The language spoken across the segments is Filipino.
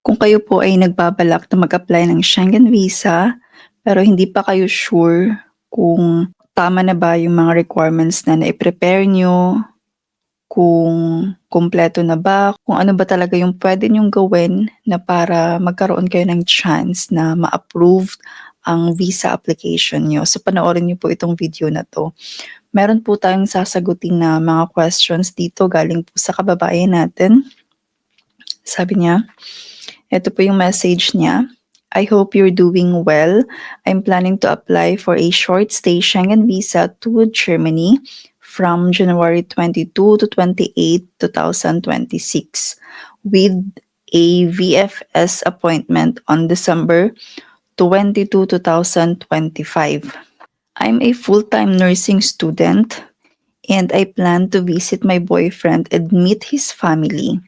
Kung kayo po ay nagbabalak na mag-apply ng Schengen visa, pero hindi pa kayo sure kung tama na ba yung mga requirements na nai-prepare nyo, kung kumpleto na ba, kung ano ba talaga yung pwede nyong gawin na para magkaroon kayo ng chance na ma-approve ang visa application nyo. So panoorin nyo po itong video na to. Meron po tayong sasagutin na mga questions dito galing po sa kababayan natin. Sabi niya, ito po yung message niya. I hope you're doing well. I'm planning to apply for a short stay Schengen visa to Germany from January 22 to 28, 2026 with a VFS appointment on December 22, 2025. I'm a full-time nursing student and I plan to visit my boyfriend and meet his family.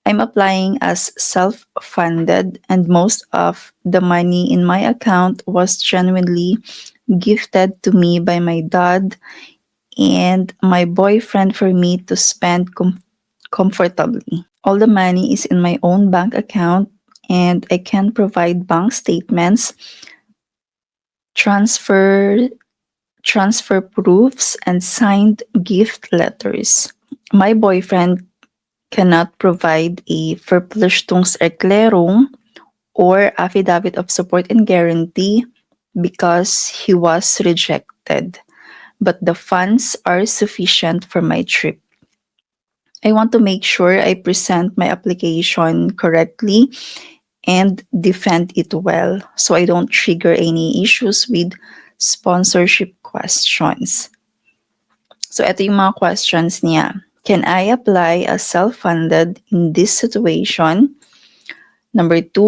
I'm applying as self-funded and most of the money in my account was genuinely gifted to me by my dad and my boyfriend for me to spend comfortably. All the money is in my own bank account and I can provide bank statements, transfer proofs, and signed gift letters. My boyfriend cannot provide a Verpflichtungserklärung or affidavit of support and guarantee because he was rejected, but the funds are sufficient for my trip. I want to make sure I present my application correctly and defend it well so I don't trigger any issues with sponsorship questions. So ito yung mga questions niya. Can I apply as self-funded in this situation? Number 2,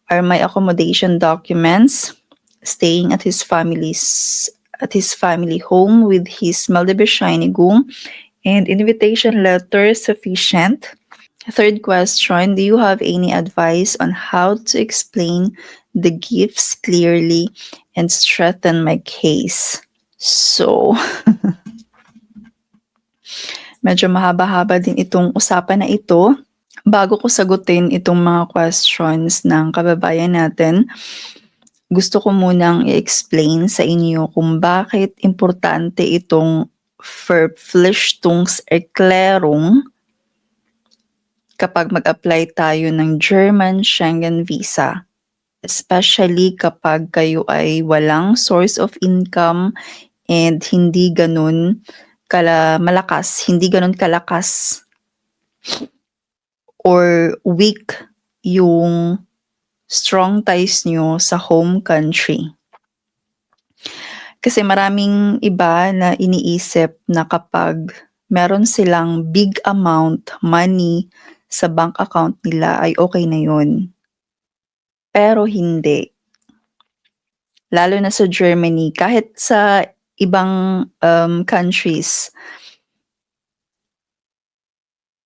are my accommodation documents staying at his family home with his Meldebescheinigung and invitation letter sufficient? Third question, do you have any advice on how to explain the gifts clearly and strengthen my case? So, medyo mahaba-haba din itong usapan na ito. Bago ko sagutin itong mga questions ng kababayan natin, gusto ko munang i-explain sa inyo kung bakit importante itong Verpflichtungserklärung kapag mag-apply tayo ng German Schengen visa. Especially kapag kayo ay walang source of income and hindi ganun kalakas or weak yung strong ties nyo sa home country. Kasi maraming iba na iniisip na kapag meron silang big amount money sa bank account nila ay okay na yun. Pero hindi. Lalo na sa Germany, kahit sa ibang countries,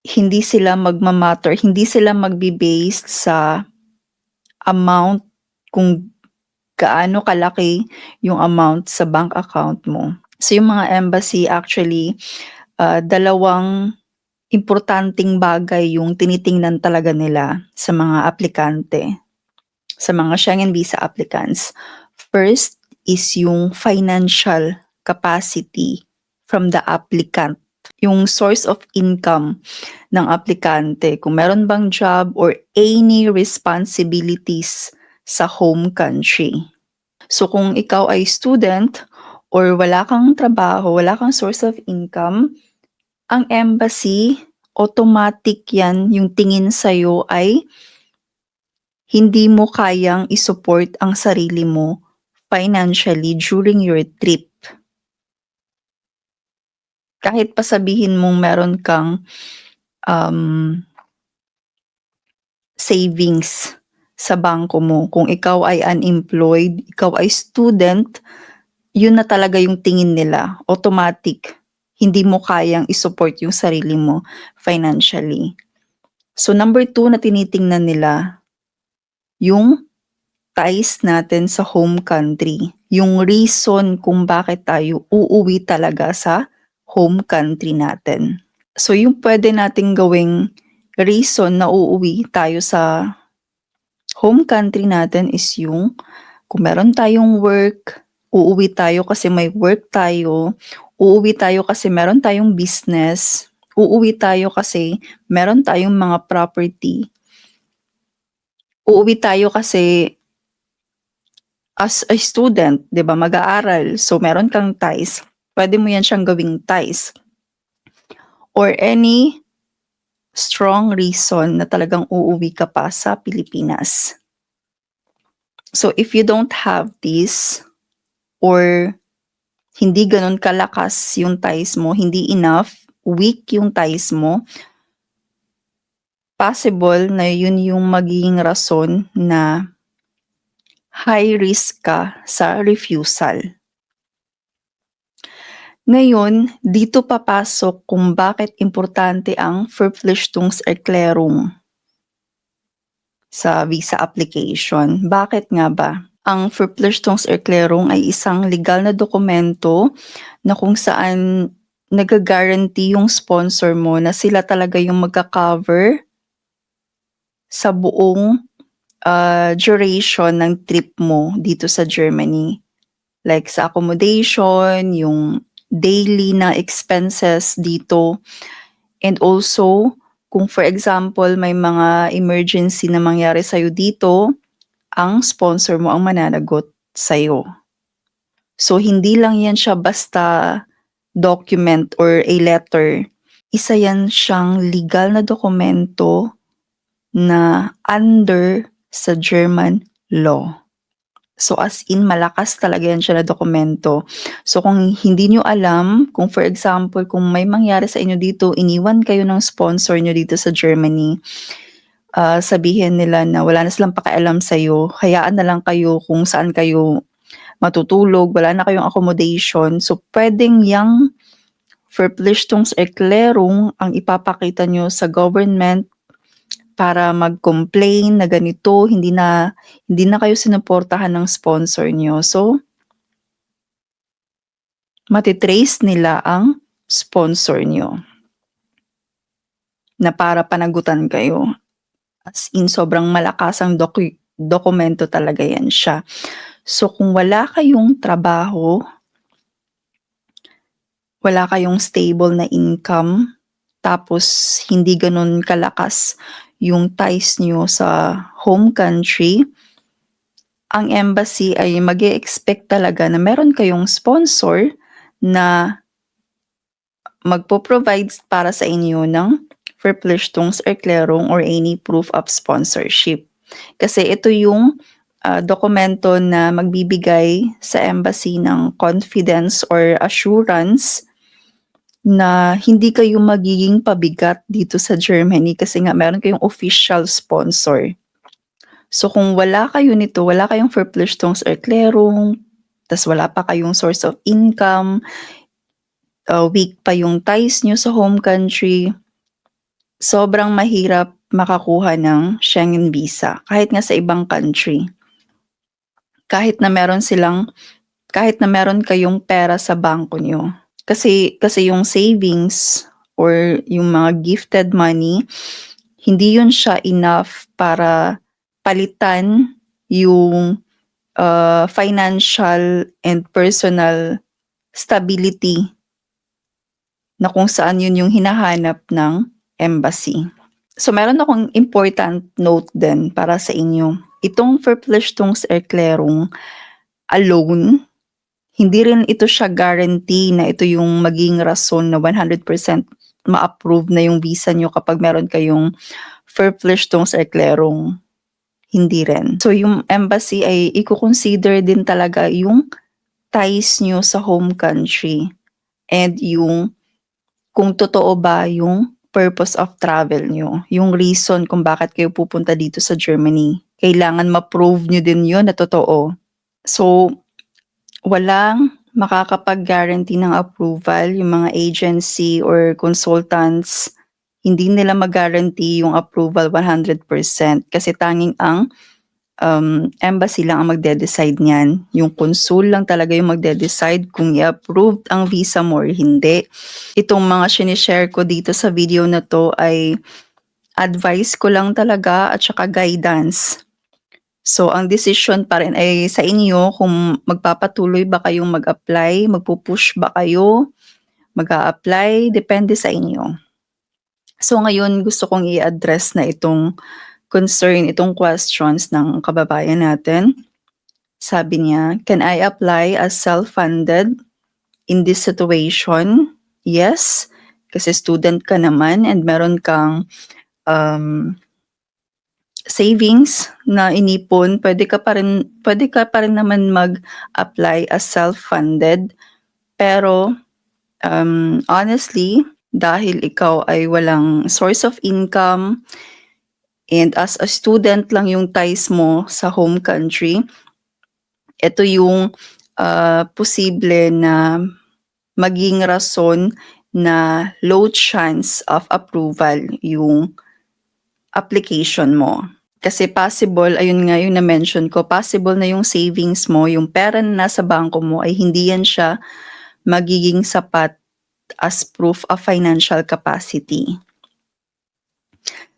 hindi sila magmamatter, hindi sila magbe-based sa amount kung gaano kalaki yung amount sa bank account mo. So yung mga embassy actually, dalawang importanteng bagay yung tinitingnan talaga nila sa mga aplikante, sa mga Schengen visa applicants. First is yung financial capacity from the applicant, yung source of income ng aplikante, kung meron bang job or any responsibilities sa home country. So kung ikaw ay student or wala kang trabaho, wala kang source of income, ang embassy, automatic yan, yung tingin sa'yo ay hindi mo kayang isupport ang sarili mo financially during your trip. Kahit pa sabihin mong meron kang savings sa bangko mo, kung ikaw ay unemployed, ikaw ay student, yun na talaga yung tingin nila, automatic. Hindi mo kayang isupport yung sarili mo financially. So number 2 na tinitingnan nila, yung ties natin sa home country. Yung reason kung bakit tayo uuwi talaga sa home country natin. So yung pwede nating gawing reason na uuwi tayo sa home country natin is yung kung meron tayong work, uuwi tayo kasi may work tayo, uuwi tayo kasi meron tayong business, uuwi tayo kasi meron tayong mga property, uuwi tayo kasi as a student, 'di ba, mag-aaral, so meron kang ties, pwede mo yan siyang gawing ties. Or any strong reason na talagang uuwi ka pa sa Pilipinas. So if you don't have this, or hindi gano'n kalakas yung ties mo, hindi enough, weak yung ties mo, possible na yun yung magiging rason na high risk ka sa refusal. Ngayon, dito papasok kung bakit importante ang Verpflichtungserklärung sa visa application. Bakit nga ba? Ang Verpflichtungserklärung ay isang legal na dokumento na kung saan nag-guarantee yung sponsor mo na sila talaga yung magka-cover sa buong duration ng trip mo dito sa Germany. Like sa accommodation, yung daily na expenses dito, and also kung for example may mga emergency na mangyari sa'yo dito, ang sponsor mo ang mananagot sa'yo. So hindi lang yan siya basta document or a letter. Isa yan siyang legal na dokumento na under sa German law. So as in malakas talaga yan siya na dokumento. So kung hindi nyo alam, kung for example, kung may mangyari sa inyo dito, iniwan kayo ng sponsor nyo dito sa Germany, sabihin nila na wala na silang pakialam sa'yo, hayaan na lang kayo kung saan kayo matutulog, wala na kayong accommodation. So pwedeng yang Verpflichtungserklärung ang ipapakita nyo sa government para mag-complain na ganito, hindi na kayo sinuportahan ng sponsor nyo. So, matitrace nila ang sponsor nyo na para panagutan kayo. As in, sobrang malakas ang dokumento talaga yan siya. So, kung wala kayong trabaho, wala kayong stable na income, tapos hindi ganun kalakas yung ties nyo sa home country, ang embassy ay mag-e-expect talaga na meron kayong sponsor na magpo-provide para sa inyo ng Verpflichtungserklärung or any proof of sponsorship. Kasi ito yung dokumento na magbibigay sa embassy ng confidence or assurance na hindi kayo magiging pabigat dito sa Germany kasi nga meron kayong official sponsor. So kung wala kayo nito, wala kayong Verpflichtungserklärung, tas wala pa kayong source of income, weak pa yung ties nyo sa home country, sobrang mahirap makakuha ng Schengen visa kahit nga sa ibang country. Kahit na meron kayong pera sa bangko nyo. Kasi yung savings or yung mga gifted money, hindi yun siya enough para palitan yung financial and personal stability na kung saan yun yung hinahanap ng embassy. So meron akong important note din para sa inyo. Itong Verpflichtungserklärung alone, hindi rin ito siya guarantee na ito yung maging rason na 100% ma-approve na yung visa nyo kapag meron kayong Verpflichtungserklärung. Hindi rin. So yung embassy ay i-consider din talaga yung ties nyo sa home country and yung kung totoo ba yung purpose of travel nyo, yung reason kung bakit kayo pupunta dito sa Germany. Kailangan ma-prove nyo din yun na totoo. So, walang makakapag-guarantee ng approval, yung mga agency or consultants, hindi nila mag-guarantee yung approval 100% kasi tanging ang embassy lang ang magde-decide niyan. Yung consul lang talaga yung magde-decide kung i-approve ang visa mo or hindi. Itong mga sinishare ko dito sa video na to ay advice ko lang talaga at saka guidance. So, ang decision pa rin ay sa inyo kung magpapatuloy ba kayong mag-apply, magpu-push ba kayo, mag-a-apply, depende sa inyo. So, ngayon gusto kong i-address na itong concern, itong questions ng kababayan natin. Sabi niya, "Can I apply as self-funded in this situation?" Yes, kasi student ka naman and meron kang savings na inipon, pwede ka pa rin naman mag-apply as self-funded. Pero, honestly, dahil ikaw ay walang source of income and as a student lang yung ties mo sa home country, ito yung, posible na maging rason na low chance of approval yung application mo. Kasi possible, ayun nga yung na-mention ko, possible na yung savings mo, yung pera na nasa bangko mo ay hindi yan siya magiging sapat as proof of financial capacity.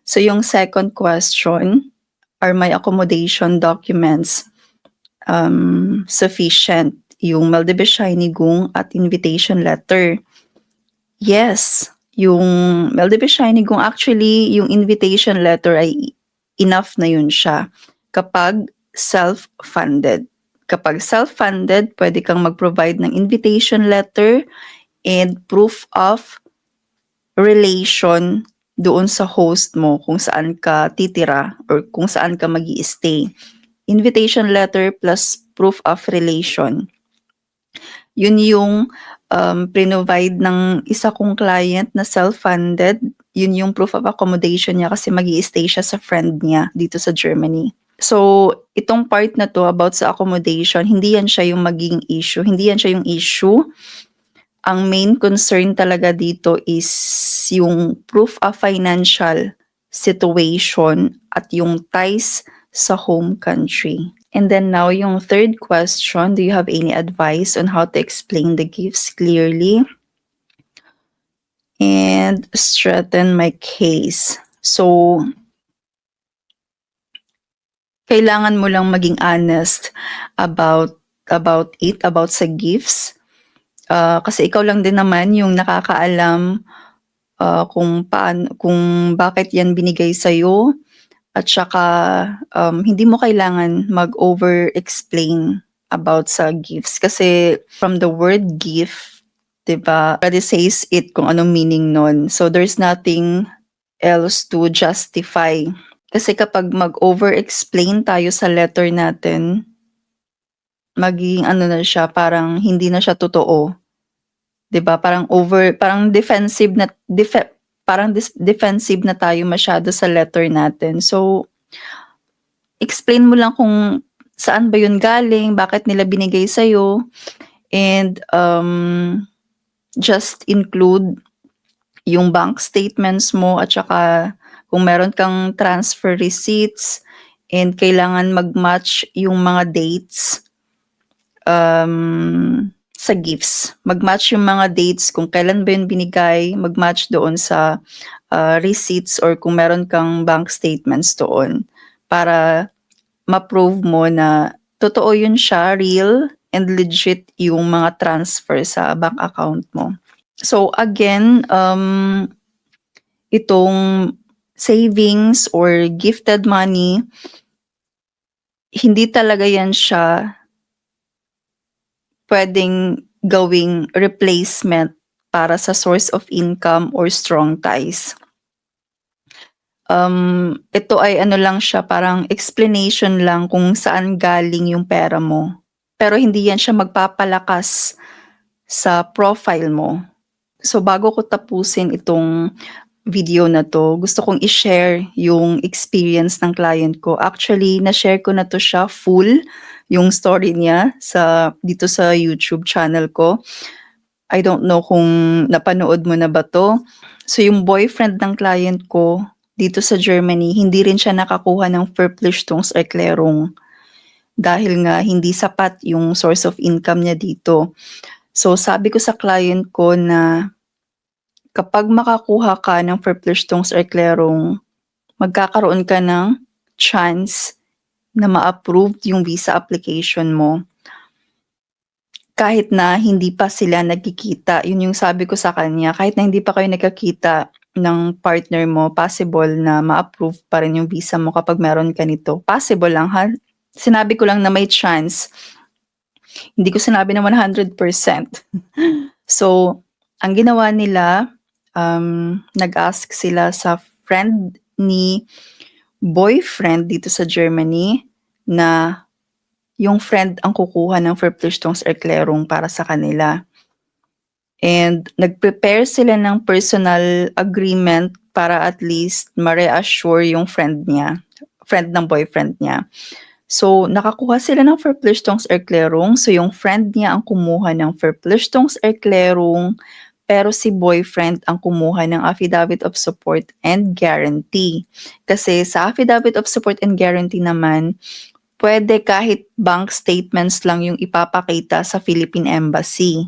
So yung second question, are my accommodation documents sufficient? Yung Maldivishynigong at invitation letter. Yes, yung Maldivishynigong, actually, yung invitation letter ay enough na yun siya kapag self-funded. Kapag self-funded, pwede kang mag-provide ng invitation letter and proof of relation doon sa host mo kung saan ka titira or kung saan ka mag-i-stay. Invitation letter plus proof of relation. Yun yung provide ng isa kong client na self-funded. Yun yung proof of accommodation niya kasi mag-i-stay siya sa friend niya dito sa Germany. So, itong part na to about sa accommodation, hindi yan siya yung maging issue. Hindi yan siya yung issue. Ang main concern talaga dito is yung proof of financial situation at yung ties sa home country. And then now, yung third question, do you have any advice on how to explain the gifts clearly and strengthen my case? So, kailangan mo lang maging honest about sa gifts. Kasi ikaw lang din naman yung nakakaalam kung bakit yan binigay sa'yo. At saka, hindi mo kailangan mag-over-explain about sa gifts. Kasi from the word gift, diba, already says it kung anong meaning nun. So there's nothing else to justify. Kasi kapag mag-over-explain tayo sa letter natin, magiging ano na siya, parang hindi na siya totoo. 'Di ba? Parang defensive na tayo masyado sa letter natin. So, explain mo lang kung saan ba 'yun galing, bakit nila binigay sa'yo, and just include yung bank statements mo at saka kung meron kang transfer receipts and kailangan mag-match yung mga dates sa gifts. Mag-match yung mga dates kung kailan ba yun binigay, mag-match doon sa receipts or kung meron kang bank statements doon para ma-prove mo na totoo yun siya, real and legit yung mga transfer sa bank account mo. So again, itong savings or gifted money, hindi talaga yan siya pwedeng gawing replacement para sa source of income or strong ties. Ito ay ano lang siya, parang explanation lang kung saan galing yung pera mo. Pero hindi yan siya magpapalakas sa profile mo. So bago ko tapusin itong video na to, gusto kong i-share yung experience ng client ko. Actually, na-share ko na to siya full, yung story niya dito sa YouTube channel ko. I don't know kung napanood mo na ba to. So yung boyfriend ng client ko dito sa Germany, hindi rin siya nakakuha ng Verpflichtungserklärung dahil nga hindi sapat yung source of income niya dito. So sabi ko sa client ko na kapag makakuha ka ng Verpflichtungserklärung, magkakaroon ka ng chance na ma-approved yung visa application mo kahit na hindi pa sila nagkikita. Yun yung sabi ko sa kanya, kahit na hindi pa kayo nagkakita ng partner mo, possible na ma-approve pa rin yung visa mo kapag meron ka nito. Possible lang ha. Sinabi ko lang na may chance. Hindi ko sinabi na 100%. So, ang ginawa nila, nag-ask sila sa friend ni boyfriend dito sa Germany na yung friend ang kukuha ng Verpflichtungserklärung para sa kanila. And nag-prepare sila ng personal agreement para at least ma-reassure yung friend ng boyfriend niya. So, nakakuha sila ng Verpflichtungserklärung. So, yung friend niya ang kumuha ng Verpflichtungserklärung, pero si boyfriend ang kumuha ng Affidavit of Support and Guarantee. Kasi sa Affidavit of Support and Guarantee naman, pwede kahit bank statements lang yung ipapakita sa Philippine Embassy.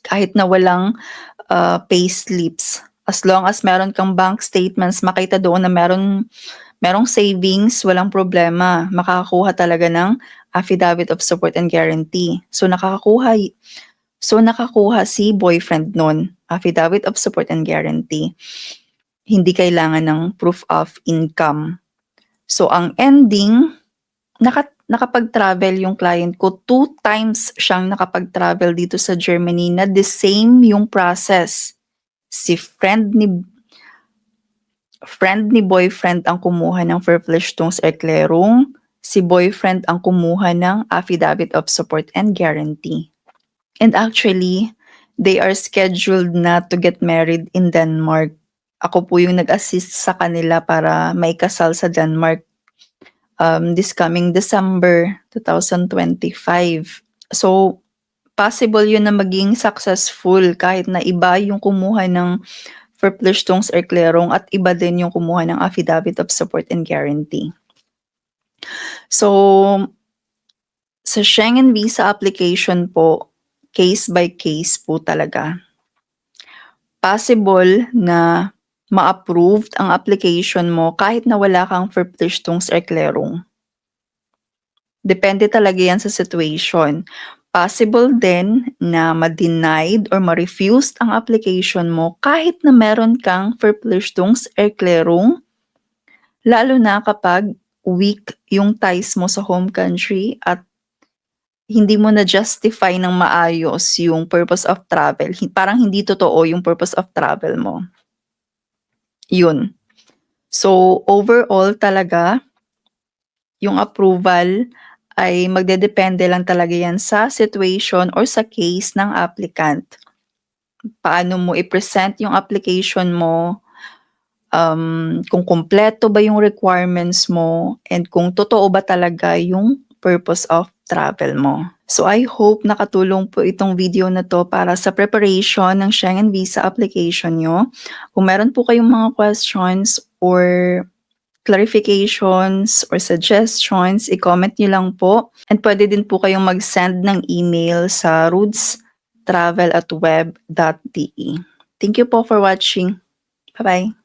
Kahit na walang payslips. As long as meron kang bank statements, makita doon na merong savings, walang problema. Makakakuha talaga ng Affidavit of Support and Guarantee. So nakakuha si boyfriend nun, Affidavit of Support and Guarantee. Hindi kailangan ng proof of income. So ang ending, nakapag-travel yung client ko. 2 times siyang nakapag-travel dito sa Germany na the same yung process. Si friend ni boyfriend ang kumuha ng Verpflichtungserklärung, si boyfriend ang kumuha ng Affidavit of Support and Guarantee. And actually, they are scheduled na to get married in Denmark. Ako po yung nag-assist sa kanila para maikasal sa Denmark this coming December 2025. So, possible yun na maging successful kahit na iba yung kumuha ng Verpflichtungserklärung at iba din yung kumuha ng Affidavit of Support and Guarantee. So, sa Schengen visa application po, case by case po talaga. Possible na ma-approved ang application mo kahit na wala kang Verpflichtungserklärung. Depende talaga yan sa situation. Possible din na ma-denied or ma-refused ang application mo kahit na meron kang Verpflichtungserklärung, lalo na kapag weak yung ties mo sa home country at hindi mo na-justify ng maayos yung purpose of travel. Parang hindi totoo yung purpose of travel mo. Yun. So, overall talaga, yung approval ay magdedepende lang talaga yan sa situation or sa case ng applicant. Paano mo i-present yung application mo, kung kumpleto ba yung requirements mo, and kung totoo ba talaga yung purpose of travel mo. So I hope nakatulong po itong video na to para sa preparation ng Schengen visa application nyo. Kung meron po kayong mga questions or clarifications or suggestions, i-comment nyo lang po. And pwede din po kayong mag-send ng email sa rootstravel@web.de. Thank you po for watching. Bye-bye.